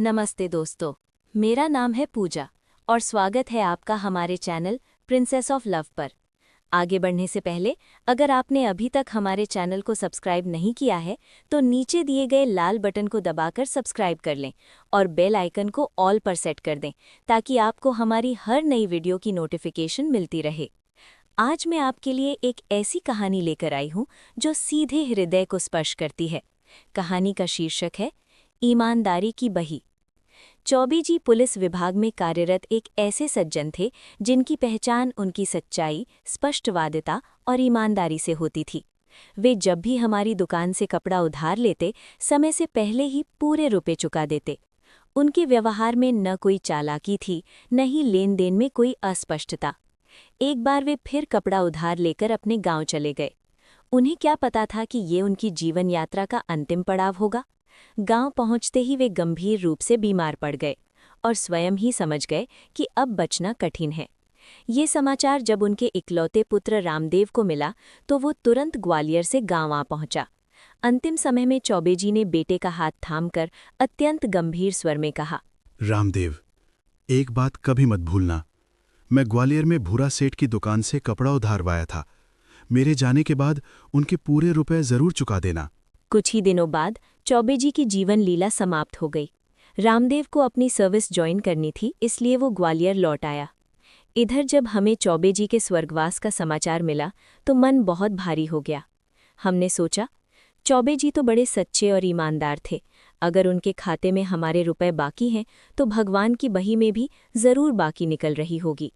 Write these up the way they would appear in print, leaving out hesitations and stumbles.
नमस्ते दोस्तों, मेरा नाम है पूजा और स्वागत है आपका हमारे चैनल प्रिंसेस ऑफ लव पर। आगे बढ़ने से पहले अगर आपने अभी तक हमारे चैनल को सब्सक्राइब नहीं किया है तो नीचे दिए गए लाल बटन को दबाकर सब्सक्राइब कर लें और बेल आइकन को ऑल पर सेट कर दें ताकि आपको हमारी हर नई वीडियो की नोटिफिकेशन मिलती रहे। आज मैं आपके लिए एक ऐसी कहानी लेकर आई हूँ जो सीधे हृदय को स्पर्श करती है। कहानी का शीर्षक है ईमानदारी की बही। चौबे जी पुलिस विभाग में कार्यरत एक ऐसे सज्जन थे जिनकी पहचान उनकी सच्चाई, स्पष्टवादिता और ईमानदारी से होती थी। वे जब भी हमारी दुकान से कपड़ा उधार लेते, समय से पहले ही पूरे रुपए चुका देते। उनके व्यवहार में न कोई चालाकी थी, न ही लेन देन में कोई अस्पष्टता। एक बार वे फिर कपड़ा उधार लेकर अपने गांव चले गए। उन्हें क्या पता था कि ये उनकी जीवन यात्रा का अंतिम पड़ाव होगा। गांव पहुंचते ही वे गंभीर रूप से बीमार पड़ गए और स्वयं ही समझ गए कि अब बचना कठिन है। ये समाचार जब उनके इकलौते पुत्र रामदेव को मिला तो वो तुरंत ग्वालियर से गांव आ पहुंचा। अंतिम समय में चौबे जी ने बेटे का हाथ थामकर अत्यंत गंभीर स्वर में कहा, रामदेव, एक बात कभी मत भूलना। मैं ग्वालियर में भूरा सेठ की दुकान से कपड़ा उधारवाया था। मेरे जाने के बाद उनके पूरे रुपए जरूर चुका देना। कुछ ही दिनों बाद चौबे जी की जीवन लीला समाप्त हो गई। रामदेव को अपनी सर्विस ज्वाइन करनी थी, इसलिए वो ग्वालियर लौट आया। इधर जब हमें चौबे जी के स्वर्गवास का समाचार मिला तो मन बहुत भारी हो गया। हमने सोचा, चौबे जी तो बड़े सच्चे और ईमानदार थे। अगर उनके खाते में हमारे रुपए बाकी हैं तो भगवान की बही में भी जरूर बाकी निकल रही होगी।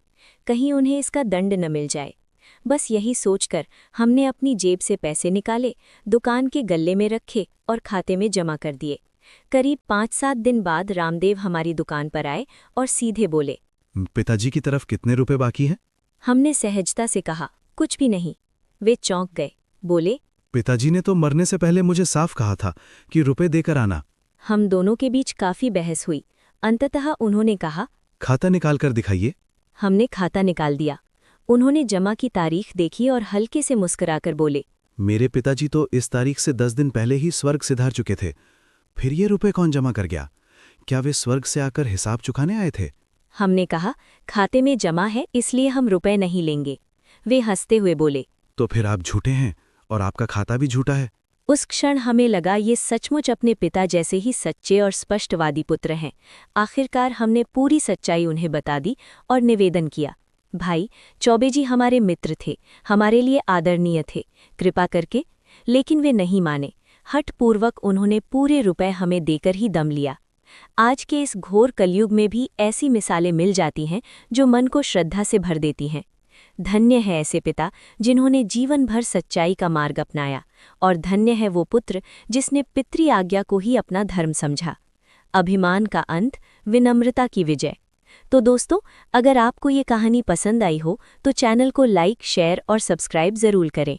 कहीं उन्हें इसका दंड न मिल जाए। बस यही सोचकर हमने अपनी जेब से पैसे निकाले, दुकान के गल्ले में रखे और खाते में जमा कर दिए। करीब 5-7 दिन बाद रामदेव हमारी दुकान पर आए और सीधे बोले, पिताजी की तरफ कितने रुपए बाकी हैं? हमने सहजता से कहा, कुछ भी नहीं। वे चौंक गए, बोले, पिताजी ने तो मरने से पहले मुझे साफ कहा था कि रुपए देकर आना। हम दोनों के बीच काफी बहस हुई। अंततः उन्होंने कहा, खाता निकाल कर दिखाइए। हमने खाता निकाल दिया। उन्होंने जमा की तारीख देखी और हल्के से मुस्कुराकर बोले, मेरे पिताजी तो इस तारीख से 10 दिन पहले ही स्वर्ग सिधार चुके थे। फिर ये रुपए कौन जमा कर गया? क्या वे स्वर्ग से आकर हिसाब चुकाने आए थे? हमने कहा, खाते में जमा है इसलिए हम रुपए नहीं लेंगे। वे हंसते हुए बोले, तो फिर आप झूठे हैं और आपका खाता भी झूठा है। उस क्षण हमें लगा ये सचमुच अपने पिता जैसे ही सच्चे और स्पष्टवादी पुत्र हैं। आखिरकार हमने पूरी सच्चाई उन्हें बता दी और निवेदन किया, भाई, चौबे जी हमारे मित्र थे, हमारे लिए आदरणीय थे, कृपा करके। लेकिन वे नहीं माने। हठपूर्वक उन्होंने पूरे रुपए हमें देकर ही दम लिया। आज के इस घोर कलयुग में भी ऐसी मिसालें मिल जाती हैं जो मन को श्रद्धा से भर देती हैं। धन्य है ऐसे पिता जिन्होंने जीवन भर सच्चाई का मार्ग अपनाया, और धन्य है वो पुत्र जिसने पितृ आज्ञा को ही अपना धर्म समझा। अभिमान का अंत, विनम्रता की विजय। तो दोस्तों, अगर आपको ये कहानी पसंद आई हो तो चैनल को लाइक, शेयर और सब्सक्राइब ज़रूर करें।